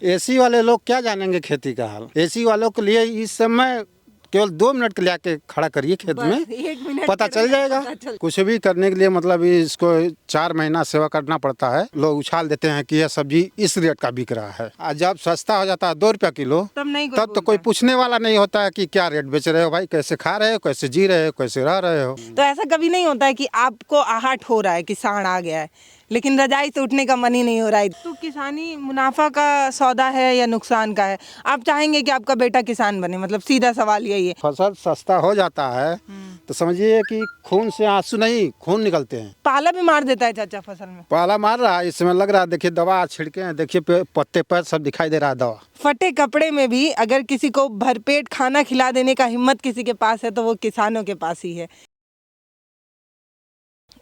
AC वाले लोग क्या जानेंगे खेती का हाल। एसी वालों के लिए इस समय केवल 2 मिनट के लिए आके खड़ा करिए खेत में, 1 मिनट पता चल जाएगा। कुछ भी करने के लिए मतलब इसको 4 महीना सेवा करना पड़ता है। लोग उछाल देते हैं कि यह सब्जी इस रेट का बिक रहा है, और जब सस्ता हो जाता है 2 रुपया किलो, तब तो कोई पूछने वाला नहीं होता है कि क्या रेट बेच रहे हो भाई, कैसे खा रहे हो, कैसे जी रहे हो, कैसे रह रहे हो। तो ऐसा कभी नहीं होता है कि आपको आहट हो रहा है कि सांड आ गया है, लेकिन रजाई से उठने का मन ही नहीं हो रहा है। तो किसानी मुनाफा का सौदा है या नुकसान का है? आप चाहेंगे कि आपका बेटा किसान बने, मतलब सीधा सवाल यही है। फसल सस्ता हो जाता है तो समझिए कि खून से आंसू नहीं, खून निकलते हैं। पाला भी मार देता है चाचा फसल में? पाला मार रहा है, इस समय लग रहा है, देखिए दवा छिड़के हैं, देखिए पत्ते पर सब दिखाई दे रहा है दवा। फटे कपड़े में भी अगर किसी को भरपेट खाना खिला देने का हिम्मत किसी के पास है तो वो किसानों के पास ही है।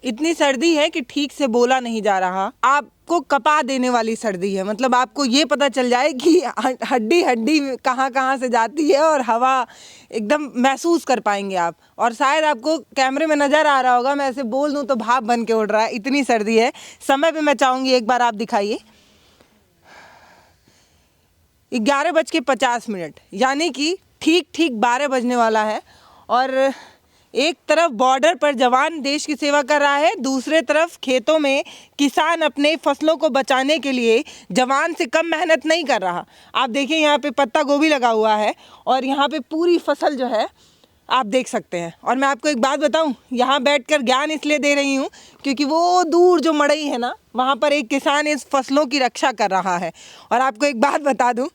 इतनी सर्दी है कि ठीक से बोला नहीं जा रहा। आपको कपा देने वाली सर्दी है, मतलब आपको ये पता चल जाए कि हड्डी हड्डी कहाँ कहाँ से जाती है, और हवा एकदम महसूस कर पाएंगे आप। और शायद आपको कैमरे में नज़र आ रहा होगा, मैं ऐसे बोल दूँ तो भाप बन के उड़ रहा है, इतनी सर्दी है। समय भी मैं चाहूँगी एक बार आप दिखाइए। 11:50, यानी कि ठीक 12 बजने वाला है। और एक तरफ बॉर्डर पर जवान देश की सेवा कर रहा है, दूसरे तरफ खेतों में किसान अपने फसलों को बचाने के लिए जवान से कम मेहनत नहीं कर रहा। आप देखिए यहाँ पे पत्ता गोभी लगा हुआ है, और यहाँ पे पूरी फसल जो है आप देख सकते हैं। और मैं आपको एक बात बताऊं, यहाँ बैठकर ज्ञान इसलिए दे रही हूँ क्योंकि वो दूर जो मड़ई है ना, वहाँ पर एक किसान इस फसलों की रक्षा कर रहा है। और आपको एक बात बता दूं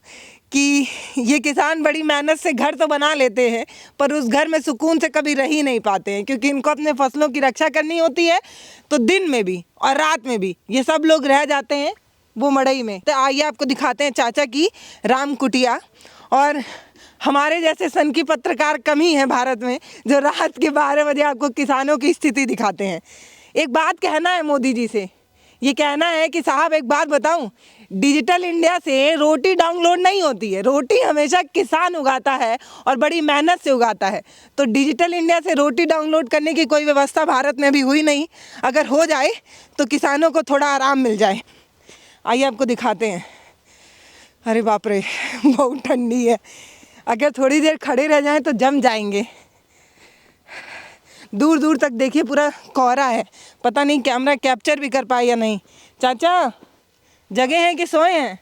कि ये किसान बड़ी मेहनत से घर तो बना लेते हैं, पर उस घर में सुकून से कभी रह ही नहीं पाते हैं, क्योंकि इनको अपने फसलों की रक्षा करनी होती है। तो दिन में भी और रात में भी ये सब लोग रह जाते हैं वो मड़ई में। तो आइए आपको दिखाते हैं चाचा की राम कुटिया। और हमारे जैसे सन की पत्रकार कम ही है भारत में जो रात के 12 बजे आपको किसानों की स्थिति दिखाते हैं। एक बात कहना है मोदी जी से, ये कहना है कि साहब एक बात बताऊं, डिजिटल इंडिया से रोटी डाउनलोड नहीं होती है, रोटी हमेशा किसान उगाता है और बड़ी मेहनत से उगाता है। तो डिजिटल इंडिया से रोटी डाउनलोड करने की कोई व्यवस्था भारत में अभी हुई नहीं। अगर हो जाए तो किसानों को थोड़ा आराम मिल जाए। आइए आपको दिखाते हैं। अरे बाप रे, बहुत ठंडी है, अगर थोड़ी देर खड़े रह जाएं तो जम जाएंगे। दूर दूर तक देखिए पूरा कोहरा है, पता नहीं कैमरा कैप्चर भी कर पाए या नहीं। चाचा जगह हैं कि सोए हैं?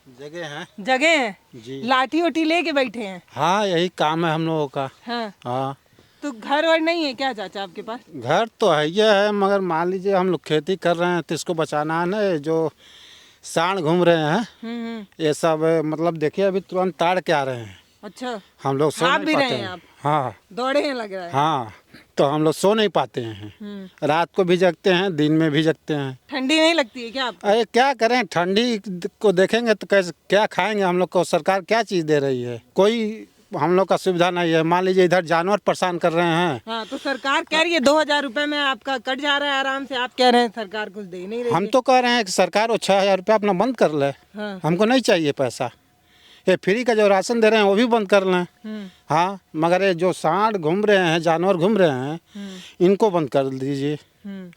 जगह है। जगह हैं जी। लाठी उठी लेके बैठे हैं? हाँ, यही काम है हम लोगों का। हाँ। हाँ। तो घर वर नहीं है क्या चाचा आपके पास? घर तो है ये है, मगर मान लीजिए हम लोग खेती कर रहे हैं तो इसको बचाना है ना। जो सांड घूम रहे हैं ये सब, मतलब देखिए अभी तुरंत ताड़ के आ रहे हैं। अच्छा, हम लोग सो आप नहीं भी पाते रहे हैं हैं। आप? हाँ, दौड़े हैं लग रहा है। हाँ, तो हम लोग सो नहीं पाते हैं। रात को भी जगते हैं, दिन में भी जगते हैं। ठंडी नहीं लगती है क्या आपको? अरे क्या करें, ठंडी को देखेंगे तो कैसे क्या खाएंगे। हम लोग को सरकार क्या चीज़ दे रही है, कोई हम लोग का सुविधा नहीं है। मान लीजिए इधर जानवर परेशान कर रहे हैं। हाँ, तो सरकार कह रही है 2000 रुपए में आपका कट जा रहा है आराम से, आप कह रहे हैं सरकार कुछ दे ही नहीं रही हम है। तो कह रहे हैं कि सरकार वो 6000 रुपया अपना बंद कर ले। हाँ। हमको नहीं चाहिए पैसा। ये फ्री का जो राशन दे रहे हैं वो भी बंद कर लें। हाँ, मगर ये जो सांड घूम रहे हैं, जानवर घूम रहे हैं, इनको बंद कर दीजिए।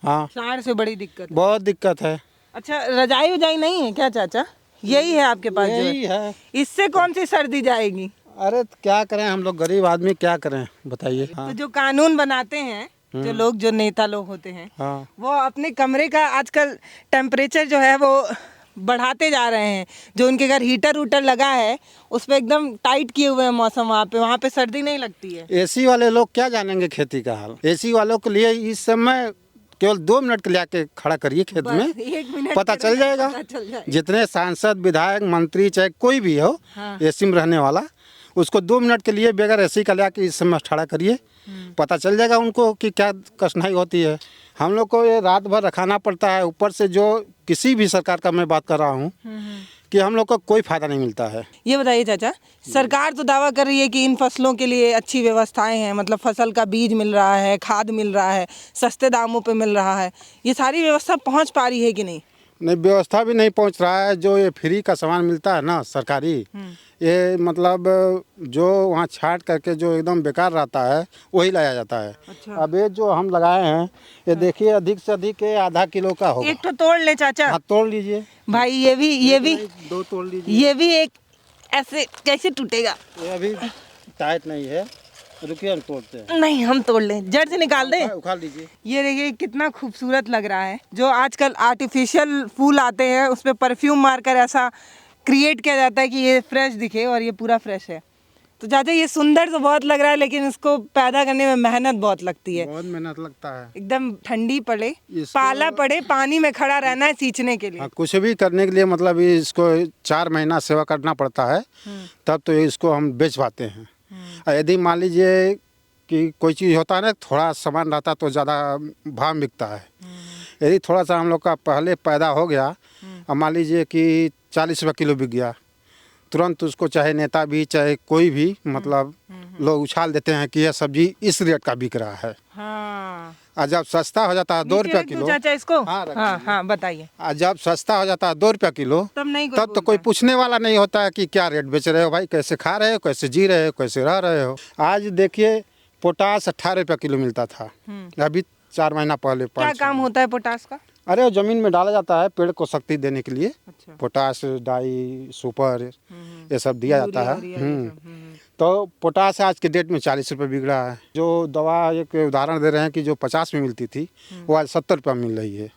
हाँ, सांड से बड़ी दिक्कत है। बहुत दिक्कत है। अच्छा, रजाई उजाई नहीं है क्या चाचा? यही है आपके पास? यही है। इससे कौन सी सर्दी जाएगी? अरे तो क्या करें, हम लोग गरीब आदमी क्या करें बताइए। हाँ। तो जो कानून बनाते हैं, जो लोग, जो नेता लोग होते हैं, हाँ। वो अपने कमरे का आजकल टेम्परेचर जो है वो बढ़ाते जा रहे हैं। जो उनके घर हीटर उटर लगा है उस पर एकदम टाइट किए हुए हैं मौसम, वहाँ पे सर्दी नहीं लगती है। एसी वाले लोग क्या जानेंगे खेती का हाल। एसी वालों के लिए इस समय केवल 2 मिनट के लिए आके खड़ा करिए खेत में, 1 मिनट पता चल जाएगा। जितने सांसद, विधायक, मंत्री, चाहे कोई भी हो एसी में रहने वाला, उसको 2 मिनट के लिए बगैर एसी का लेके इस समय खड़ा करिए, पता चल जाएगा उनको कि क्या कठिनाई होती है। हम लोग को ये रात भर रखाना पड़ता है। ऊपर से जो किसी भी सरकार का मैं बात कर रहा हूँ कि हम लोग को कोई फायदा नहीं मिलता है। ये बताइए चाचा, सरकार तो दावा कर रही है कि इन फसलों के लिए अच्छी व्यवस्थाएं हैं, मतलब फसल का बीज मिल रहा है, खाद मिल रहा है, सस्ते दामों पे मिल रहा है। ये सारी व्यवस्था पहुंच पा रही है कि नहीं? नहीं, व्यवस्था भी नहीं पहुंच रहा है। जो ये फ्री का सामान मिलता है ना सरकारी, ये मतलब जो वहाँ छाट करके जो एकदम बेकार रहता है वही लाया जाता है। अच्छा। अब ये जो हम लगाए हैं ये देखिए अधिक से अधिक ये आधा किलो का होगा। एक तो तोड़ ले चाचा। हाँ, तोड़ लीजिए भाई ये भी दो तोड़ लीजिए। ये भी एक ऐसे कैसे टूटेगा? ये अभी टाइट नहीं है, रुकिए हम तोड़ते हैं। नहीं, हम तोड़ लें, जड़ से निकाल दें। उखाड़ लीजिए। ये देखिए कितना खूबसूरत लग रहा है। जो आजकल आर्टिफिशियल फूल आते हैं उस पर परफ्यूम मारकर ऐसा क्रिएट किया जाता है कि ये फ्रेश दिखे, और ये पूरा फ्रेश है। तो चाचा ये सुंदर तो बहुत लग रहा है, लेकिन इसको पैदा करने में मेहनत बहुत लगती है। बहुत मेहनत लगता है। एकदम ठंडी पड़े, पाला पड़े, पानी में खड़ा रहना है सींचने के लिए। हाँ, कुछ भी करने के लिए मतलब इसको 4 महीना सेवा करना पड़ता है, तब तो इसको हम बेच पाते हैं। यदि मान लीजिए कि कोई चीज़ होता है ना, थोड़ा सामान रहता तो ज़्यादा भाव बिकता है। यदि थोड़ा सा हम लोग का पहले पैदा हो गया, अब मान लीजिए कि 40 रुपये किलो बिक गया, तुरंत उसको चाहे नेता भी चाहे कोई भी मतलब लोग उछाल देते हैं कि यह सब्जी इस रेट का बिक रहा है। हाँ। और जब सस्ता हो जाता है 2 रुपये किलो, चाचा इसको हाँ, हाँ बताइए। और जब सस्ता हो जाता है 2 रुपये किलो, तब तो कोई बोलता। पूछने वाला नहीं होता है कि क्या रेट बेच रहे हो भाई, कैसे खा रहे हो, कैसे जी रहे हो, कैसे रह रहे हो। आज देखिए पोटास 18 रुपये किलो मिलता था, अभी 4 महीना पहले क्या 5। काम होता है पोटास का? अरे वो जमीन में डाला जाता है पेड़ को शक्ति देने के लिए। अच्छा। पोटास, डाई, सुपर ये सब दिया जाता है। यूरिया, ये सब, तो पोटास आज के डेट में 40 रुपये बिक रहा है। जो दवा एक उदाहरण दे रहे हैं कि जो 50 में मिलती थी वो आज 70 रुपये मिल रही है।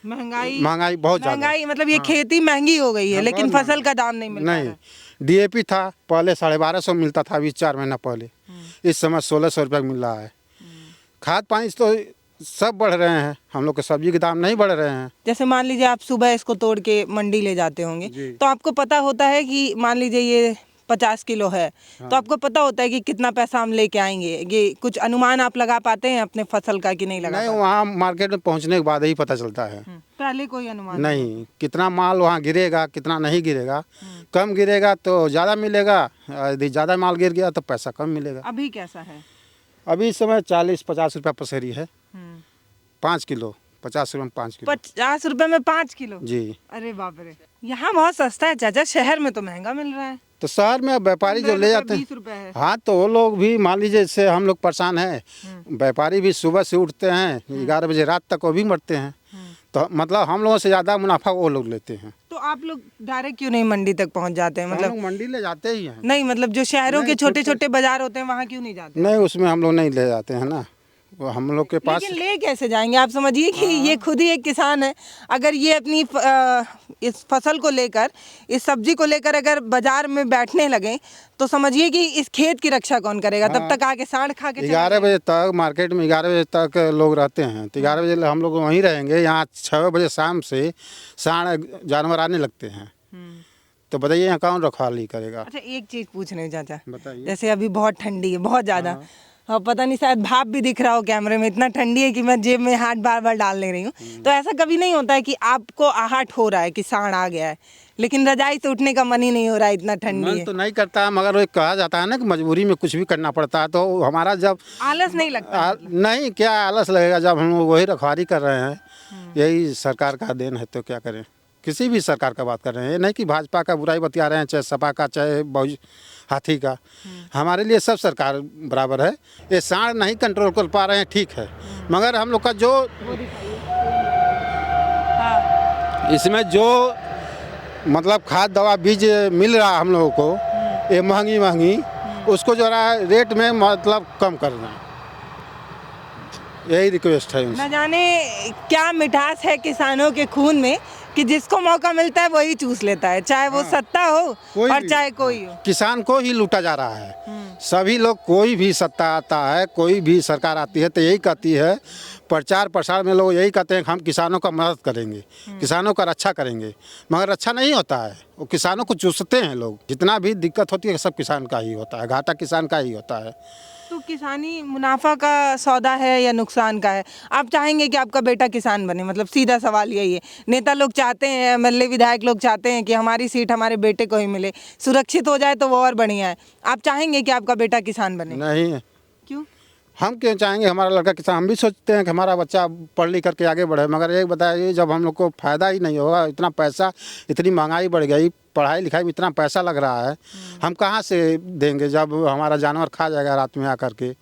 महंगाई बहुत ज़्यादा। महंगाई मतलब ये खेती महंगी हो गई है, हाँ, लेकिन बहुत फसल का दाम नहीं मिल रहा नहीं, है। डीएपी था पहले 1250 मिलता था, अभी 4 महीना पहले। इस समय 1600 रुपये मिल रहा है। खाद पानी तो सब बढ़ रहे हैं, हम लोग के सब्जी के दाम नहीं बढ़ रहे हैं। जैसे मान लीजिए आप सुबह इसको तोड़ के मंडी ले जाते होंगे, तो आपको पता होता है कि मान लीजिए ये 50 किलो है, तो आपको पता होता है कि कितना पैसा हम लेके आएंगे। ये कुछ अनुमान आप लगा पाते हैं अपने फसल का कि नहीं लगा नहीं, पाते? वहाँ मार्केट में पहुँचने के बाद ही पता चलता है। पहले कोई अनुमान नहीं, कितना माल वहाँ गिरेगा कितना नहीं गिरेगा। कम गिरेगा तो ज़्यादा मिलेगा, यदि ज़्यादा माल गिर गया तो पैसा कम मिलेगा। अभी कैसा है? अभी इस समय 40-50 रुपये पसेरी है। 5 किलो 50 रुपये में 5 किलो। 50 रुपए में 5 किलो? जी। अरे बाप रे, यहाँ बहुत सस्ता है चाचा, शहर में तो महंगा मिल रहा है। तो शहर में व्यापारी जो ले जाते हैं 20 रुपए है। हाँ, तो वो लोग भी मान लीजिए जैसे हम लोग परेशान हैं, व्यापारी भी सुबह से उठते हैं 11 बजे रात तक वो भी मरते हैं। तो मतलब हम लोगों से ज़्यादा मुनाफा वो लोग लेते हैं। तो आप लोग डायरेक्ट क्यों नहीं मंडी तक पहुंच जाते हैं? हम मतलब लोग मंडी ले जाते ही हैं। नहीं, मतलब जो शहरों के नहीं, छोटे छोटे बाजार होते हैं वहाँ क्यों नहीं जाते? नहीं, उसमें हम लोग नहीं ले जाते हैं ना, वो हम लोग के पास। लेकिन ले कैसे जाएंगे? आप समझिए कि ये खुद ही एक किसान है। अगर ये अपनी इस फसल को लेकर, इस सब्जी को लेकर अगर बाजार में बैठने लगे, तो समझिए कि इस खेत की रक्षा कौन करेगा? तब तक आके सांड खा के 11 बजे तक मार्केट में 11 बजे तक लोग रहते हैं, तो 11 बजे हम लोग वहीं रहेंगे। यहाँ 6 बजे शाम से सांड जानवर आने लगते हैं, तो बताइए यहाँ कौन रखवाली करेगा? अच्छा, एक चीज़ पूछ रहे हैं चाचा, बताइए। जैसे अभी बहुत ठंडी है, बहुत ज़्यादा, और पता नहीं शायद भाप भी दिख रहा हो कैमरे में, इतना ठंडी है कि मैं जेब में हाथ बार बार डाल ले रही हूँ। तो ऐसा कभी नहीं होता है कि आपको आहट हो रहा है कि सांड आ गया है, लेकिन रजाई से उठने का मन ही नहीं हो रहा है, इतना ठंडी मन है? तो नहीं करता, मगर वो कहा जाता है ना कि मजबूरी में कुछ भी करना पड़ता है। तो हमारा जब आलस नहीं लगता? नहीं, क्या आलस लगेगा जब हम लोग वही रखवाली कर रहे हैं। यही सरकार का देन है, तो क्या करें। किसी भी सरकार का बात कर रहे हैं, ये नहीं कि भाजपा का बुराई बतिया रहे हैं, चाहे सपा का, चाहे बहु हाथी का। हमारे लिए सब सरकार बराबर है। ये सांड नहीं कंट्रोल कर पा रहे हैं, ठीक है, मगर हम लोग का जो इसमें जो मतलब खाद दवा बीज मिल रहा है हम लोगों को, ये महंगी उसको जो रहा रेट में मतलब कम करना, यही रिक्वेस्ट है। न जाने क्या मिठास है किसानों के खून में कि जिसको मौका मिलता है वही चूस लेता है, चाहे वो सत्ता हो और चाहे कोई हो। किसान को ही लूटा जा रहा है। सभी लोग, कोई भी सत्ता आता है, कोई भी सरकार आती है तो यही कहती है, प्रचार प्रसार में लोग यही कहते हैं कि हम किसानों का मदद करेंगे, किसानों का रक्षा करेंगे, मगर अच्छा नहीं होता है। वो किसानों को चूसते हैं लोग। जितना भी दिक्कत होती है सब किसान का ही होता है, घाटा किसान का ही होता है। तो किसानी मुनाफा का सौदा है या नुकसान का है? आप चाहेंगे कि आपका बेटा किसान बने? मतलब सीधा सवाल यही है। नेता लोग चाहते हैं, एमएलए विधायक लोग चाहते हैं कि हमारी सीट हमारे बेटे को ही मिले, सुरक्षित हो जाए तो वो और बढ़िया है। आप चाहेंगे कि आपका बेटा किसान बने? नहीं, क्यों? हम क्यों चाहेंगे हमारा लड़का किसान, हम भी सोचते हैं कि हमारा बच्चा पढ़ लिख करके आगे बढ़े, मगर एक बताइए जब हम लोग को फ़ायदा ही नहीं होगा, इतना पैसा, इतनी महंगाई बढ़ गई, पढ़ाई लिखाई में इतना पैसा लग रहा है, हम कहाँ से देंगे जब हमारा जानवर खा जाएगा रात में आकर के,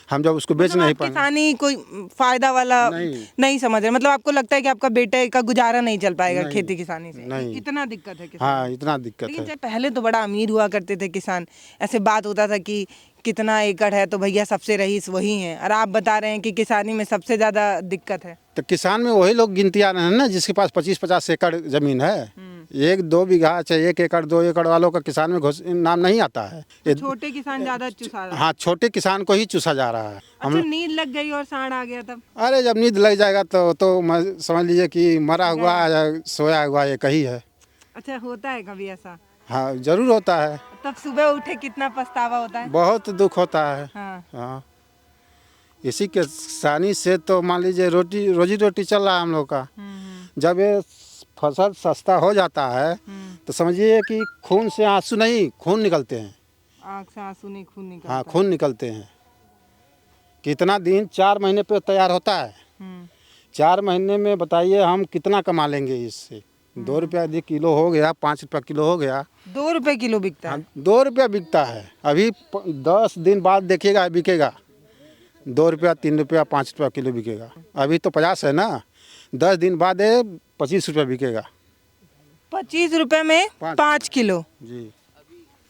हम जब उसको बेच मतलब नहीं आप पाएंगे। किसानी कोई फायदा वाला नहीं समझ रहे, मतलब आपको लगता है कि आपका बेटे का गुजारा नहीं चल पाएगा नहीं, खेती किसानी से, नहीं। इतना दिक्कत है किसान। हाँ, इतना दिक्कत लेकिन है। चाहे पहले तो बड़ा अमीर हुआ करते थे किसान, ऐसे बात होता था कि कितना एकड़ है तो भैया सबसे रईस वही हैं, और आप बता रहे हैं कि किसानी में सबसे ज़्यादा दिक्कत है। तो किसान में वही लोग गिनती आ रहे हैं ना जिसके पास 25-50 एकड़ ज़मीन है। 1-2 बीघा चाहे 1 एकड़ 2 एकड़ वालों का किसान में नाम नहीं आता है। तो छोटे किसान ज़्यादा चुसा रहा है। हाँ, छोटे किसान को ही चूसा जा रहा है। अच्छा, नींद लग गई और सांड आ गया तब? अरे जब नींद लग जाएगा तो समझ लीजिए कि मरा हुआ या सोया हुआ एक ही है। अच्छा, होता है कभी ऐसा? हाँ, जरूर होता है। तब सुबह उठे कितना पछतावा होता है? बहुत दुख होता है। हाँ। हाँ, इसी के किसानी से तो मान लीजिए रोजी रोटी चल रहा है हम लोग का। जब ये फसल सस्ता हो जाता है तो समझिए कि खून से आंसू नहीं, खून निकलते हैं। आँख से आंसू नहीं, खून निकलता हाँ, खून निकलते हैं। कितना दिन 4 महीने पे तैयार होता है। 4 महीने में बताइए हम कितना कमा लेंगे इससे। 2 रुपया यदि किलो हो गया, 5 रुपया किलो हो गया। 2 रुपए किलो बिकता है? 2 रुपया बिकता है। अभी 10 दिन बाद देखिएगा बिकेगा 2 रुपया, 3 रुपया, 5 रुपया किलो बिकेगा। अभी तो 50 है ना, 10 दिन बाद 25 रुपया बिकेगा। 25 रुपए में 5 किलो? जी।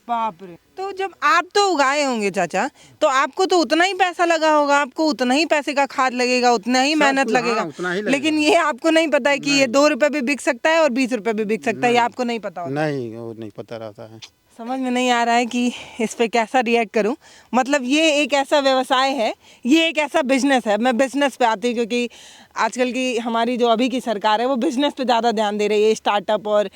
बाप रे। तो जब आप तो उगाए होंगे चाचा, तो आपको तो उतना ही पैसा लगा होगा, आपको उतना ही पैसे का खाद लगेगा, उतना ही मेहनत कुछ, लगेगा। हाँ, उतना ही लगेगा। लेकिन ये आपको नहीं पता है कि ये 2 रुपए भी बिक सकता है और 20 रुपए भी बिक सकता है, ये आपको नहीं पता होता? नहीं, वो नहीं पता रहता है। समझ में नहीं आ रहा है कि इस पे कैसा रिएक्ट करूं। मतलब ये एक ऐसा व्यवसाय है, ये एक ऐसा बिजनेस है। मैं बिजनेस पे आती हूँ क्योंकि आजकल की हमारी जो अभी की सरकार है वो बिजनेस पे ज़्यादा ध्यान दे रही है, स्टार्टअप और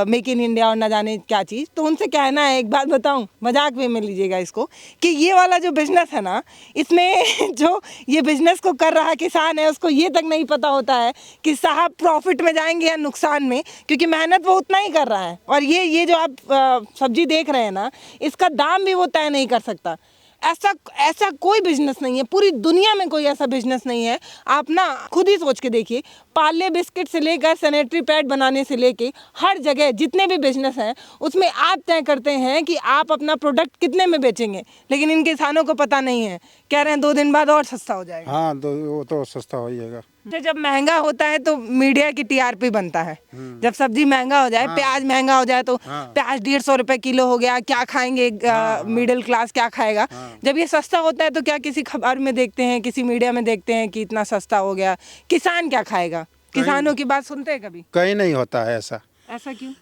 मेक इन इंडिया और ना जाने क्या चीज़। तो उनसे कहना है, एक बात बताऊं, मजाक वे में लीजिएगा इसको, कि ये वाला जो बिजनेस है ना, इसमें जो ये बिजनेस को कर रहा किसान है उसको ये तक नहीं पता होता है कि साहब प्रॉफिट में जाएंगे या नुकसान में, क्योंकि मेहनत वो उतना ही कर रहा है। और ये जो आप सब्जी देख रहे हैं ना, इसका दाम भी वो तय नहीं कर सकता। ऐसा कोई बिजनेस नहीं है, पूरी दुनिया में कोई ऐसा बिजनेस नहीं है। आप ना खुद ही सोच के देखिए, पार्ले बिस्किट से लेकर सैनिटरी पैड बनाने से लेके हर जगह जितने भी बिजनेस हैं उसमें आप तय करते हैं कि आप अपना प्रोडक्ट कितने में बेचेंगे। लेकिन इन किसानों को पता नहीं है, कह रहे हैं 2 दिन बाद और सस्ता हो जाएगा। हाँ, तो वो तो सस्ता हो जाएगा। जब महंगा होता है तो मीडिया की टीआरपी बनता है। जब सब्जी महंगा हो जाए, प्याज महंगा हो जाए तो प्याज 150 रुपए किलो हो गया, क्या खाएंगे मिडिल क्लास, क्या खाएगा। जब ये सस्ता होता है तो क्या किसी खबर में देखते हैं, किसी मीडिया में देखते हैं कि इतना सस्ता हो गया, किसान क्या खाएगा? किसानों की बात सुनते हैं कभी? कहीं नहीं होता है ऐसा। ऐसा क्यों?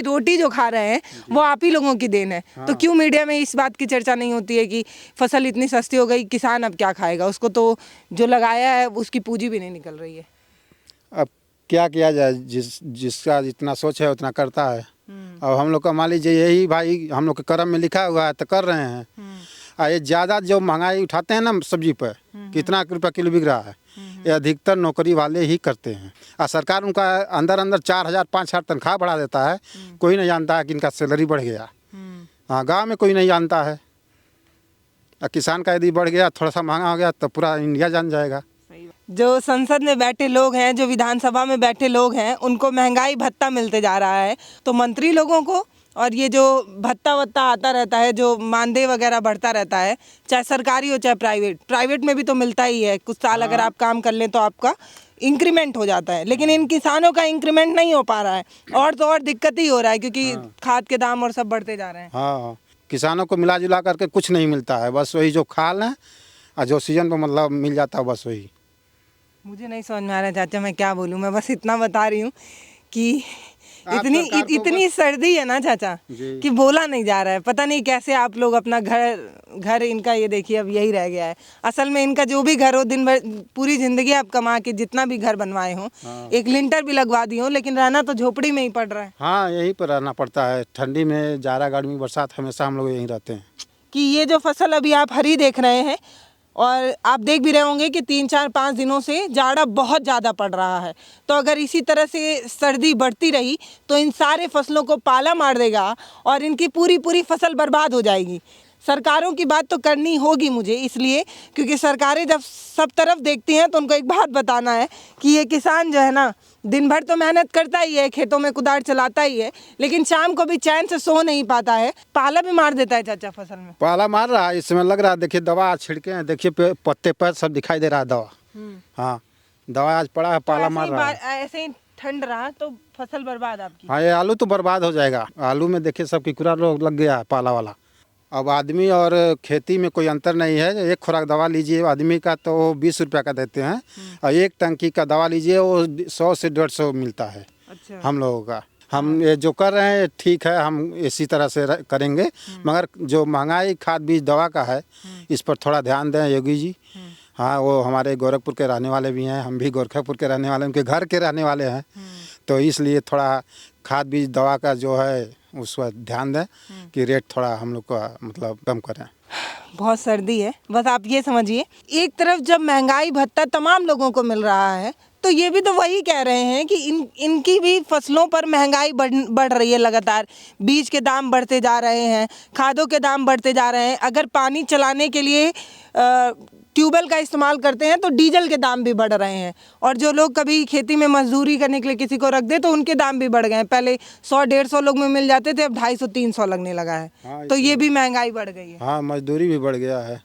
रोटी जो खा रहे हैं वो आप ही लोगों की देन है। तो क्यों मीडिया में इस बात की चर्चा नहीं होती है कि फसल इतनी सस्ती हो गई, किसान अब क्या खाएगा? उसको तो जो लगाया है उसकी पूंजी भी नहीं निकल रही है। अब क्या किया जाए, जिसका जितना सोच है उतना करता है। अब हम लोग का मान लीजिए यही भाई हम लोग के कर्म में लिखा हुआ है तो कर रहे हैं। और ये ज़्यादा जो महंगाई उठाते हैं ना सब्जी पर, कितना रुपया किलो बिक रहा है, ये अधिकतर नौकरी वाले ही करते हैं। और सरकार उनका अंदर 4,000-5,000 तनख्वाह बढ़ा देता है, कोई नहीं जानता है कि इनका सैलरी बढ़ गया। हाँ, गांव में कोई नहीं जानता है। और किसान का यदि बढ़ गया, थोड़ा सा महंगा हो गया तो पूरा इंडिया जान जाएगा। जो संसद में बैठे लोग हैं, जो विधानसभा में बैठे लोग हैं, उनको महंगाई भत्ता मिलते जा रहा है, तो मंत्री लोगों को और ये जो भत्ता वत्ता आता रहता है, जो मानदेय वगैरह बढ़ता रहता है, चाहे सरकारी हो चाहे प्राइवेट में भी तो मिलता ही है। कुछ साल अगर आप काम कर लें तो आपका इंक्रीमेंट हो जाता है, लेकिन इन किसानों का इंक्रीमेंट नहीं हो पा रहा है। और तो और दिक्कत ही हो रहा है क्योंकि खाद के दाम और सब बढ़ते जा रहे हैं। हाँ, किसानों को मिला जुला करके कुछ नहीं मिलता है, बस वही जो खाल है और जो सीजन पर मतलब मिल जाता है, बस वही। मुझे नहीं समझ में आ रहा है चाचा, मैं क्या बोलूँ। मैं बस इतना बता रही हूँ कि इतनी सर्दी है ना चाचा कि बोला नहीं जा रहा है। पता नहीं कैसे आप लोग अपना घर इनका ये देखिए अब यही रह गया है। असल में इनका जो भी घर हो, दिन भर पूरी जिंदगी आप कमा के जितना भी घर बनवाए हो, एक लिंटर भी लगवा दिए हो, लेकिन रहना तो झोपड़ी में ही पड़ रहा है। हाँ, यहीं पर रहना पड़ता है। ठंडी में, जाड़ा, गर्मी, बरसात, हमेशा हम लोग यहीं रहते हैं। कि ये जो फसल अभी आप हरी देख रहे हैं, और आप देख भी रहे होंगे कि 3-4-5 दिनों से जाड़ा बहुत ज़्यादा पड़ रहा है। तो अगर इसी तरह से सर्दी बढ़ती रही तो इन सारे फसलों को पाला मार देगा और इनकी पूरी फसल बर्बाद हो जाएगी। सरकारों की बात तो करनी होगी मुझे, इसलिए क्योंकि सरकारें जब सब तरफ देखती हैं तो उनको एक बात बताना है कि ये किसान जो है ना, दिन भर तो मेहनत करता ही है, खेतों में कुदार चलाता ही है, लेकिन शाम को भी चैन से सो नहीं पाता है। पाला भी मार देता है चाचा फसल में। पाला मार रहा है, इसमें लग रहा है, देखिए दवा छिड़के हैं, देखिए पत्ते पर सब दिखाई दे रहा है दवा। हाँ, दवा आज पड़ा है, पाला मार रहा है। ऐसे ही ठंड रहा तो फसल बर्बाद आपकी। हाँ, ये आलू तो बर्बाद हो जाएगा। आलू में देखिए सब कीड़ा रोग लग गया है, पाला वाला। अब आदमी और खेती में कोई अंतर नहीं है। एक खुराक दवा लीजिए आदमी का तो 20 रुपया का देते हैं, और एक टंकी का दवा लीजिए वो 100 से 150 मिलता है। अच्छा। हम लोगों का, हम ये जो कर रहे हैं ठीक है, हम इसी तरह से करेंगे, मगर जो महंगाई खाद बीज दवा का है, इस पर थोड़ा ध्यान दें योगी जी। हाँ, वो हमारे गोरखपुर के रहने वाले भी हैं, हम भी गोरखपुर के रहने वाले, उनके घर के रहने वाले हैं, तो इसलिए थोड़ा खाद बीज दवा का जो है उस पर ध्यान दें कि रेट थोड़ा हम लोग का मतलब कम करें। बहुत सर्दी है, बस आप ये समझिए, एक तरफ जब महंगाई भत्ता तमाम लोगों को मिल रहा है, तो ये भी तो वही कह रहे हैं कि इनकी भी फसलों पर महंगाई बढ़ रही है लगातार। बीज के दाम बढ़ते जा रहे हैं, खादों के दाम बढ़ते जा रहे हैं। अगर पानी चलाने के लिए ट्यूबवेल का इस्तेमाल करते हैं तो डीजल के दाम भी बढ़ रहे हैं, और जो लोग कभी खेती में मजदूरी करने के लिए किसी को रख दे तो उनके दाम भी बढ़ गए हैं। पहले 100-150 लोग में मिल जाते थे, अब 250-300 लगने लगा है। हाँ, तो ये भी महंगाई बढ़ गई है। हाँ, मजदूरी भी बढ़ गया है,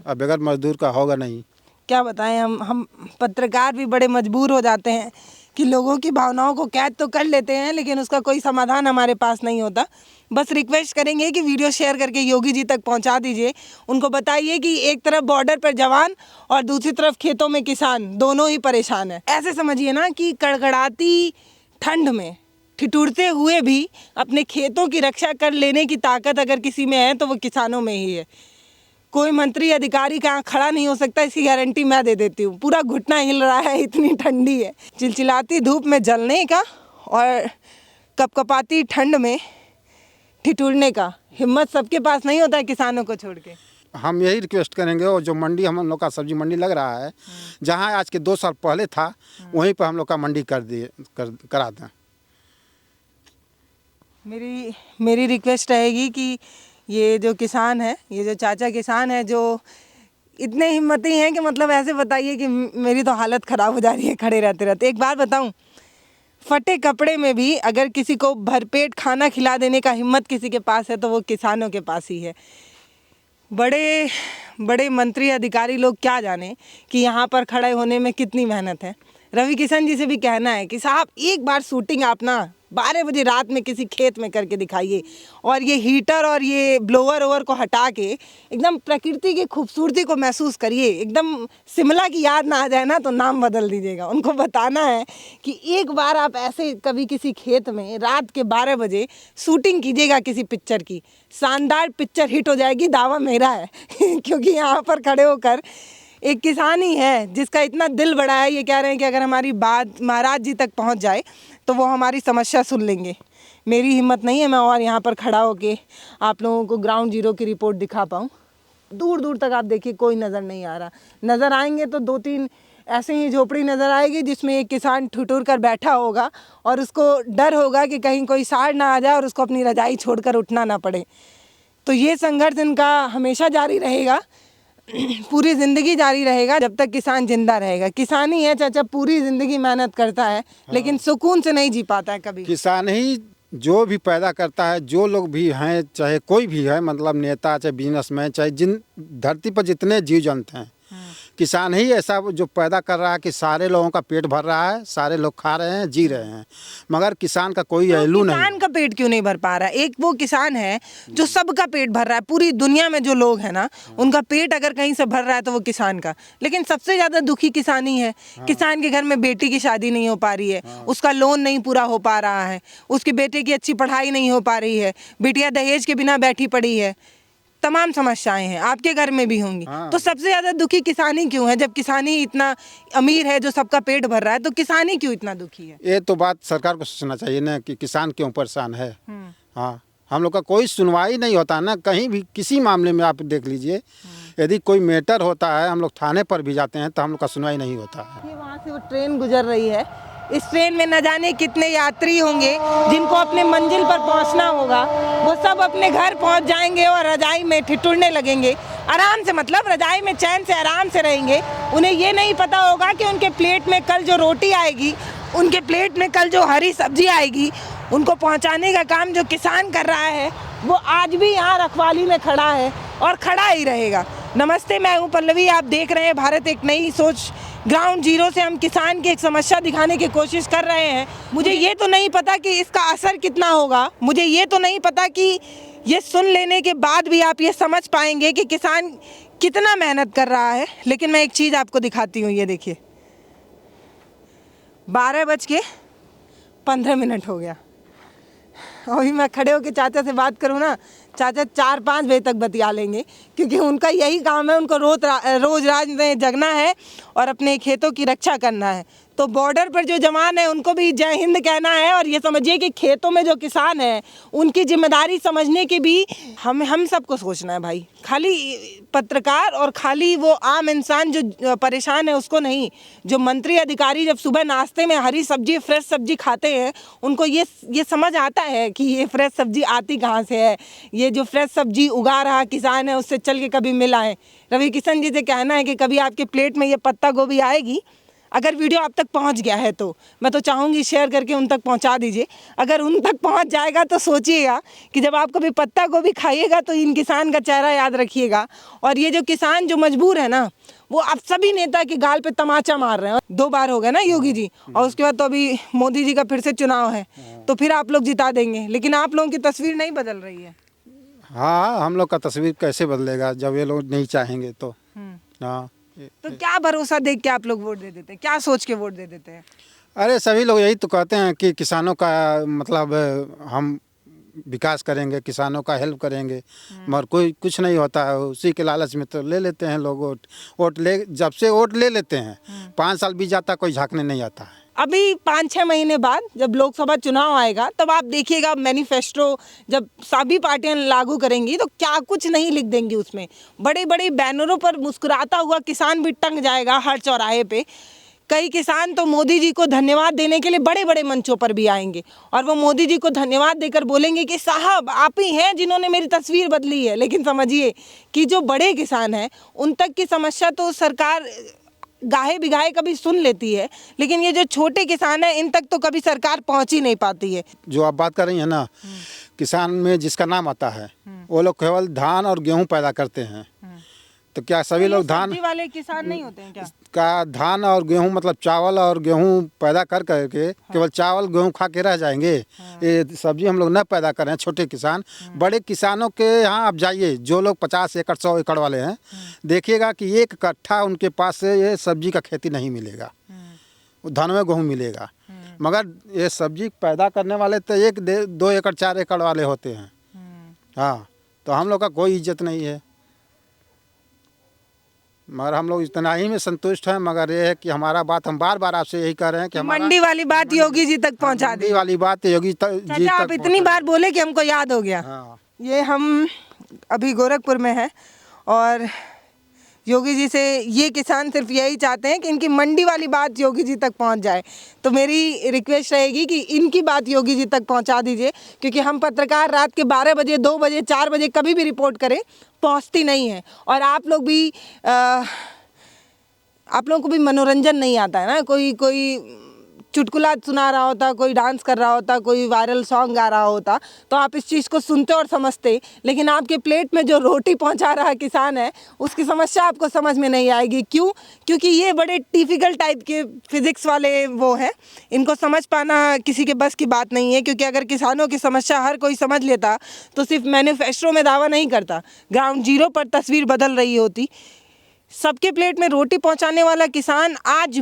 अब बगैर मजदूर का होगा नहीं। क्या बताएं, हम पत्रकार भी बड़े मजबूर हो जाते हैं कि लोगों की भावनाओं को कैद तो कर लेते हैं, लेकिन उसका कोई समाधान हमारे पास नहीं होता। बस रिक्वेस्ट करेंगे कि वीडियो शेयर करके योगी जी तक पहुंचा दीजिए। उनको बताइए कि एक तरफ बॉर्डर पर जवान और दूसरी तरफ खेतों में किसान, दोनों ही परेशान हैं। ऐसे समझिए ना कि कड़कड़ाती ठंड में ठिठुरते हुए भी अपने खेतों की रक्षा कर लेने की ताकत अगर किसी में है तो वो किसानों में ही है। कोई मंत्री अधिकारी कहाँ खड़ा नहीं हो सकता, इसकी गारंटी मैं दे देती हूँ। पूरा घुटना हिल रहा है, इतनी ठंडी है। चिलचिलाती धूप में जलने का और कपकपाती ठंड में ठिठुरने का हिम्मत सबके पास नहीं होता है, किसानों को छोड़ के। हम यही रिक्वेस्ट करेंगे, और जो मंडी हम लोग का सब्जी मंडी लग रहा है, जहाँ आज के 2 साल पहले था, वहीं पर हम लोग का मंडी करा दें। मेरी रिक्वेस्ट रहेगी कि ये जो किसान है, ये जो चाचा किसान है, जो इतने हिम्मती हैं कि मतलब ऐसे बताइए कि मेरी तो हालत ख़राब हो जा रही है खड़े रहते रहते। एक बात बताऊं, फटे कपड़े में भी अगर किसी को भरपेट खाना खिला देने का हिम्मत किसी के पास है तो वो किसानों के पास ही है। बड़े बड़े मंत्री अधिकारी लोग क्या जाने कि यहाँ पर खड़े होने में कितनी मेहनत है। रवि किशन जी से भी कहना है कि साहब एक बार शूटिंग आप ना 12 बजे रात में किसी खेत में करके दिखाइए, और ये हीटर और ये ब्लोअर ओवर को हटा के एकदम प्रकृति की खूबसूरती को महसूस करिए। एकदम शिमला की याद ना आ जाए ना तो नाम बदल दीजिएगा। उनको बताना है कि एक बार आप ऐसे कभी किसी खेत में रात के 12 बजे शूटिंग कीजिएगा किसी पिक्चर की, शानदार पिक्चर हिट हो जाएगी, दावा मेरा है। क्योंकि यहाँ पर खड़े होकर एक किसान ही है जिसका इतना दिल बड़ा है, ये कह रहे हैं कि अगर हमारी बात महाराज जी तक पहुंच जाए तो वो हमारी समस्या सुन लेंगे। मेरी हिम्मत नहीं है मैं और यहाँ पर खड़ा होके आप लोगों को ग्राउंड जीरो की रिपोर्ट दिखा पाऊँ। दूर दूर तक आप देखिए कोई नज़र नहीं आ रहा। नज़र आएंगे तो 2-3 ऐसे ही झोपड़ी नज़र आएगी जिसमें एक किसान ठिठुर कर बैठा होगा और उसको डर होगा कि कहीं कोई साड़ ना आ जाए और उसको अपनी रजाई छोड़कर उठना ना पड़े। तो ये संघर्ष इनका हमेशा जारी रहेगा, पूरी ज़िंदगी जारी रहेगा जब तक किसान जिंदा रहेगा। किसान ही है चाचा, पूरी ज़िंदगी मेहनत करता है, लेकिन सुकून से नहीं जी पाता है कभी। किसान ही जो भी पैदा करता है, जो लोग भी हैं, चाहे कोई भी है, मतलब नेता, चाहे बिजनेसमैन, चाहे जिन धरती पर जितने जीव जंतु हैं, किसान ही ऐसा जो पैदा कर रहा है कि सारे लोगों का पेट भर रहा है, सारे लोग खा रहे हैं, जी रहे हैं, मगर किसान का कोई वैल्यू नहीं। किसान का पेट क्यों नहीं भर पा रहा है? एक वो किसान है जो सबका पेट भर रहा है, पूरी दुनिया में जो लोग हैं ना उनका पेट अगर कहीं से भर रहा है तो वो किसान का। लेकिन सबसे ज़्यादा दुखी किसान ही है। किसान के घर में बेटी की शादी नहीं हो पा रही है, उसका लोन नहीं पूरा हो पा रहा है, उसके बेटे की अच्छी पढ़ाई नहीं हो पा रही है, बिटिया दहेज के बिना बैठी पड़ी है, तमाम समस्याएं हैं, आपके घर में भी होंगी। तो सबसे ज्यादा दुखी किसान ही क्यों है? जब किसान ही इतना अमीर है, जो सबका पेट भर रहा है, तो किसान ही क्यों इतना दुखी है? ये तो बात सरकार को सोचना चाहिए ना कि किसान क्यों परेशान है। हाँ, हम लोग का कोई सुनवाई नहीं होता ना, कहीं भी किसी मामले में आप देख लीजिए, यदि कोई मैटर होता है हम लोग थाने पर भी जाते हैं तो हम लोग का सुनवाई नहीं होता है। वहाँ से वो ट्रेन गुजर रही है, इस ट्रेन में न जाने कितने यात्री होंगे जिनको अपने मंजिल पर पहुंचना होगा। होगा वो सब अपने घर पहुंच जाएंगे और रजाई में ठिठुरने लगेंगे, आराम से, मतलब रजाई में चैन से आराम से रहेंगे। उन्हें ये नहीं पता होगा कि उनके प्लेट में कल जो रोटी आएगी, उनके प्लेट में कल जो हरी सब्जी आएगी, उनको पहुंचाने का काम जो किसान कर रहा है वो आज भी यहाँ रखवाली में खड़ा है और खड़ा ही रहेगा। नमस्ते, मैं हूँ पल्लवी, आप देख रहे हैं भारत एक नई सोच। ग्राउंड जीरो से हम किसान की एक समस्या दिखाने की कोशिश कर रहे हैं। मुझे ये तो नहीं पता कि इसका असर कितना होगा, मुझे ये तो नहीं पता कि ये सुन लेने के बाद भी आप ये समझ पाएंगे कि किसान कितना मेहनत कर रहा है। लेकिन मैं एक चीज़ आपको दिखाती हूँ, ये देखिए 12:15 हो गया। अभी मैं खड़े होकर चाचा से बात करूँ ना, चाचा 4-5 बजे तक बतिया लेंगे, क्योंकि उनका यही काम है, उनको रोज रात में जगना है और अपने खेतों की रक्षा करना है। तो बॉर्डर पर जो जवान है उनको भी जय हिंद कहना है, और ये समझिए कि खेतों में जो किसान है उनकी जिम्मेदारी समझने की भी हम सबको सोचना है भाई। खाली पत्रकार और खाली वो आम इंसान जो परेशान है उसको नहीं, जो मंत्री अधिकारी जब सुबह नाश्ते में हरी सब्जी, फ्रेश सब्जी खाते हैं, उनको ये समझ आता है कि ये फ्रेश सब्जी आती कहाँ से है। ये जो फ्रेश सब्जी उगा रहा किसान है उससे चल के कभी मिल आए। रवि किशन जी से कहना है कि कभी आपके प्लेट में ये पत्ता गोभी आएगी, अगर वीडियो आप तक पहुंच गया है तो मैं तो चाहूँगी शेयर करके उन तक पहुंचा दीजिए। अगर उन तक पहुंच जाएगा तो सोचिएगा कि जब आप कभी पत्ता गोभी खाइएगा तो इन किसान का चेहरा याद रखिएगा। और ये जो किसान जो मजबूर है ना, वो आप सभी नेता के गाल पे तमाचा मार रहे हैं। 2 बार हो गए ना योगी जी, और उसके बाद तो अभी मोदी जी का फिर से चुनाव है, तो फिर आप लोग जिता देंगे, लेकिन आप लोगों की तस्वीर नहीं बदल रही है। हाँ, हम लोग का तस्वीर कैसे बदलेगा जब ये लोग नहीं चाहेंगे तो। हाँ, तो क्या भरोसा देख के आप लोग वोट दे देते हैं, क्या सोच के वोट दे देते हैं? अरे सभी लोग यही तो कहते हैं कि किसानों का मतलब हम विकास करेंगे, किसानों का हेल्प करेंगे, मगर कोई कुछ नहीं होता है। उसी के लालच में तो ले लेते हैं लोग वोट ले, जब से वोट ले लेते हैं 5 साल बीत जाता, कोई झांकने नहीं आता है। अभी 5-6 महीने बाद जब लोकसभा चुनाव आएगा तब आप देखिएगा मैनिफेस्टो जब सभी पार्टियां लागू करेंगी तो क्या कुछ नहीं लिख देंगी उसमें। बड़े बड़े बैनरों पर मुस्कुराता हुआ किसान भी टंग जाएगा हर चौराहे पे। कई किसान तो मोदी जी को धन्यवाद देने के लिए बड़े बड़े मंचों पर भी आएंगे और वो मोदी जी को धन्यवाद देकर बोलेंगे कि साहब आप ही हैं जिन्होंने मेरी तस्वीर बदली है। लेकिन समझिए कि जो बड़े किसान हैं उन तक की समस्या तो सरकार गाहे बिगाहे कभी सुन लेती है, लेकिन ये जो छोटे किसान हैं इन तक तो कभी सरकार पहुंच ही नहीं पाती है। जो आप बात कर रही हैं ना, किसान में जिसका नाम आता है वो लोग केवल धान और गेहूं पैदा करते हैं। तो क्या सभी लोग धान वाले किसान नहीं होते हैं क्या? का धान और गेहूं मतलब चावल और गेहूं पैदा कर करके केवल चावल गेहूं खा के रह जाएंगे? ये सब्जी हम लोग न पैदा करें। छोटे किसान, बड़े किसानों के यहाँ आप जाइए, जो लोग 50 एकड़ 100 एकड़ वाले हैं, देखिएगा कि 1 कट्ठा उनके पास से ये सब्जी का खेती नहीं मिलेगा, धान में गेहूँ मिलेगा। मगर ये सब्जी पैदा करने वाले तो 1-2 एकड़ 4 एकड़ वाले होते हैं। हाँ, तो हम लोग का कोई इज्जत नहीं है, मगर हम लोग इतना ही में संतुष्ट हैं। मगर ये है कि हमारा बात हम बार बार आपसे यही कह रहे हैं कि मंडी वाली बात योगी जी तक पहुंचा दी। मंडी वाली बात योगी जी आप इतनी बार बोले कि हमको याद हो गया। हाँ। ये हम अभी गोरखपुर में हैं और योगी जी से ये किसान सिर्फ यही चाहते हैं कि इनकी मंडी वाली बात योगी जी तक पहुंच जाए। तो मेरी रिक्वेस्ट रहेगी कि इनकी बात योगी जी तक पहुंचा दीजिए, क्योंकि हम पत्रकार रात के 12 बजे, 2 बजे, 4 बजे कभी भी रिपोर्ट करें पहुंचती नहीं है। और आप लोग भी आप लोगों को भी मनोरंजन नहीं आता है ना, कोई चुटकुला सुना रहा होता, कोई डांस कर रहा होता, कोई वायरल सॉन्ग गा रहा होता, तो आप इस चीज़ को सुनते और समझते। लेकिन आपके प्लेट में जो रोटी पहुंचा रहा किसान है उसकी समस्या आपको समझ में नहीं आएगी। क्यों? क्योंकि ये बड़े टिपिकल टाइप के फिजिक्स वाले वो हैं, इनको समझ पाना किसी के बस की बात नहीं है। क्योंकि अगर किसानों की समस्या हर कोई समझ लेता तो सिर्फ मैनिफेस्टो में दावा नहीं करता, ग्राउंड जीरो पर तस्वीर बदल रही होती। सबके प्लेट में रोटी पहुँचाने वाला किसान आज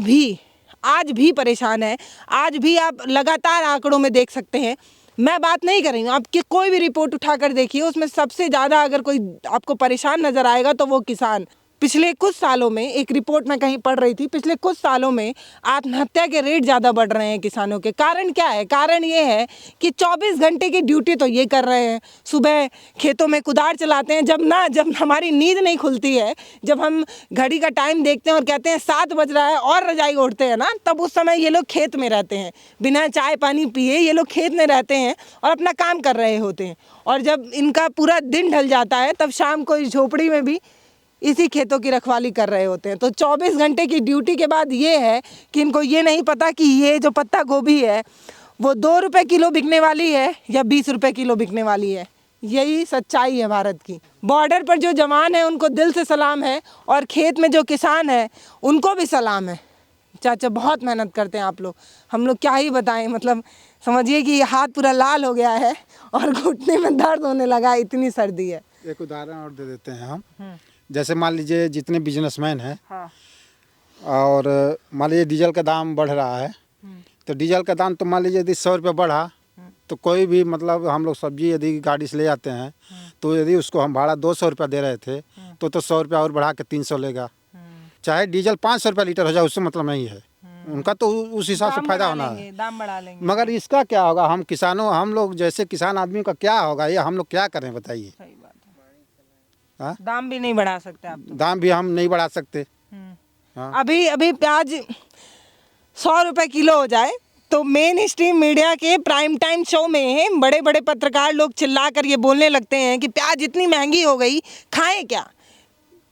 भी परेशान है। आज भी आप लगातार आंकड़ों में देख सकते हैं। मैं बात नहीं कर रही हूँ, आपकी कोई भी रिपोर्ट उठाकर देखिए, उसमें सबसे ज़्यादा अगर कोई आपको परेशान नज़र आएगा तो वो किसान। पिछले कुछ सालों में, एक रिपोर्ट में कहीं पढ़ रही थी, पिछले कुछ सालों में आत्महत्या के रेट ज़्यादा बढ़ रहे हैं किसानों के। कारण क्या है? कारण ये है कि 24 घंटे की ड्यूटी तो ये कर रहे हैं, सुबह खेतों में कुदार चलाते हैं, जब हमारी नींद नहीं खुलती है, जब हम घड़ी का टाइम देखते हैं और कहते हैं 7 बज रहा है और रजाई ओढ़ते हैं ना, तब उस समय ये लोग खेत में रहते हैं, बिना चाय पानी पिए ये लोग खेत में रहते हैं और अपना काम कर रहे होते हैं। और जब इनका पूरा दिन ढल जाता है तब शाम को इस झोपड़ी में भी इसी खेतों की रखवाली कर रहे होते हैं। तो 24 घंटे की ड्यूटी के बाद ये है कि इनको ये नहीं पता कि ये जो पत्ता गोभी है वो 2 रुपए किलो बिकने वाली है या 20 रुपए किलो बिकने वाली है। यही सच्चाई है भारत की। बॉर्डर पर जो जवान है उनको दिल से सलाम है और खेत में जो किसान है उनको भी सलाम है। चाचा बहुत मेहनत करते हैं आप लोग, हम लोग क्या ही बताएं। मतलब समझिए कि हाथ पूरा लाल हो गया है और घुटने में दर्द होने लगा, इतनी सर्दी है। एक उदाहरण और दे देते हैं हम। जैसे मान लीजिए जितने बिजनेसमैन हैं, हाँ। और मान लीजिए डीजल का दाम बढ़ रहा है, तो डीजल का दाम तो मान लीजिए यदि 100 रुपये बढ़ा, तो कोई भी मतलब हम लोग सब्जी यदि गाड़ी से ले आते हैं तो यदि उसको हम भाड़ा 200 रुपया दे रहे थे तो 100 रुपया और बढ़ा के 300 लेगा। चाहे डीजल 500 रुपया लीटर हो जाए, उससे मतलब नहीं है, उनका तो उस हिसाब से फायदा होना है, दाम बढ़ा लेंगे। मगर इसका क्या होगा? हम किसानों, हम लोग जैसे किसान आदमी का क्या होगा? ये हम लोग क्या करें बताइए? सही बात है। दाम भी नहीं बढ़ा सकते आप तो। दाम भी हम नहीं बढ़ा सकते। हाँ। अभी प्याज 100 रुपए किलो हो जाए तो मेन स्ट्रीम मीडिया के प्राइम टाइम शो में बड़े बड़े पत्रकार लोग चिल्ला कर ये बोलने लगते हैं कि प्याज इतनी महंगी हो गई, खाएं क्या?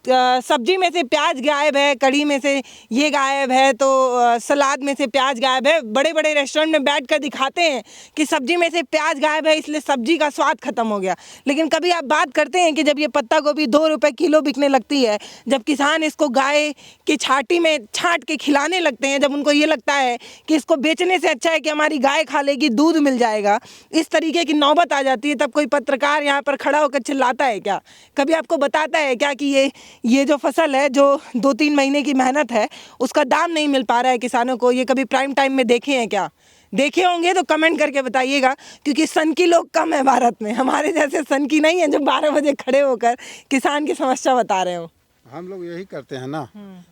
सब्जी में से प्याज गायब है, कढ़ी में से ये गायब है, तो सलाद में से प्याज गायब है। बड़े बड़े रेस्टोरेंट में बैठकर दिखाते हैं कि सब्जी में से प्याज गायब है, इसलिए सब्जी का स्वाद खत्म हो गया। लेकिन कभी आप बात करते हैं कि जब ये पत्ता गोभी 2 रुपए किलो बिकने लगती है, जब किसान इसको गाय की छाटी में छांट के खिलाने लगते हैं, जब उनको ये लगता है कि इसको बेचने से अच्छा है कि हमारी गाय खा लेगी, दूध मिल जाएगा, इस तरीके की नौबत आ जाती है, तब कोई पत्रकार यहाँ पर खड़ा होकर चिल्लाता है क्या? कभी आपको बताता है क्या कि ये जो फसल है, जो 2-3 महीने की मेहनत है, उसका दाम नहीं मिल पा रहा है किसानों को? ये कभी प्राइम टाइम में देखे हैं क्या? देखे होंगे तो कमेंट करके बताइएगा, क्योंकि सनकी लोग कम है भारत में, हमारे जैसे सनकी नहीं है जो 12 बजे खड़े होकर किसान की समस्या बता रहे हो। हम लोग यही करते हैं ना,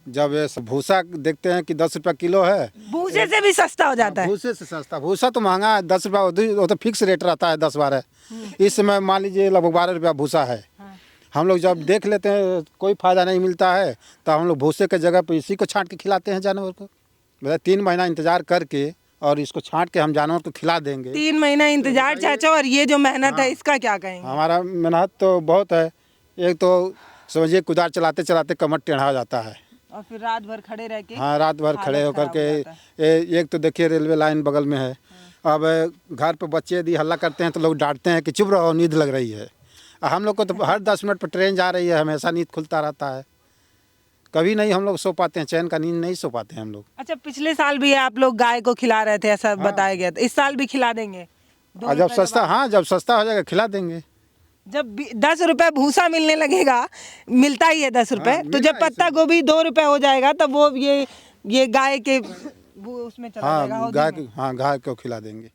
जब ये भूसा देखते हैं कि 10 रुपया किलो है, भूसे से भी सस्ता हो जाता है। भूसे से सस्ता, भूसा तो महंगा है, 10 रुपया वो तो फिक्स रेट रहता है 10-12। इस समय मान लीजिए लगभग 12 रुपया भूसा है। हम लोग जब देख लेते हैं कोई फ़ायदा नहीं मिलता है तो हम लोग भूसे के जगह पर इसी को छांट के खिलाते हैं जानवर को। मतलब 3 महीना इंतज़ार करके और इसको छांट के हम जानवर को खिला देंगे। 3 महीना इंतजार चाचा, और ये जो मेहनत है इसका क्या कहेंगे? हमारा मेहनत तो बहुत है। एक तो समझिए कुदार चलाते चलाते कमर टेढ़ा हो जाता है और फिर रात भर खड़े रह के। हाँ, रात भर खड़े होकर के। एक तो देखिए रेलवे लाइन बगल में है। अब घर पे बच्चे यदि हल्ला करते हैं तो लोग डांटते हैं कि चुप रहो, नींद लग रही है। हम लोग को तो हर 10 मिनट पर ट्रेन जा रही है, हमेशा नींद खुलता रहता है, कभी नहीं हम लोग सो पाते हैं, चैन का नींद नहीं सो पाते हैं हम लोग। अच्छा, पिछले साल भी आप लोग गाय को खिला रहे थे ऐसा बताया गया था, इस साल भी खिला देंगे? और जब सस्ता, हाँ जब सस्ता हो जाएगा खिला देंगे। जब 10 रुपए भूसा मिलने लगेगा, मिलता ही है 10 रुपए, तो जब पत्ता गोभी 2 रुपए हो जाएगा तब वो ये गाय के उसमें चला जाएगा। हाँ, गाय को खिला देंगे।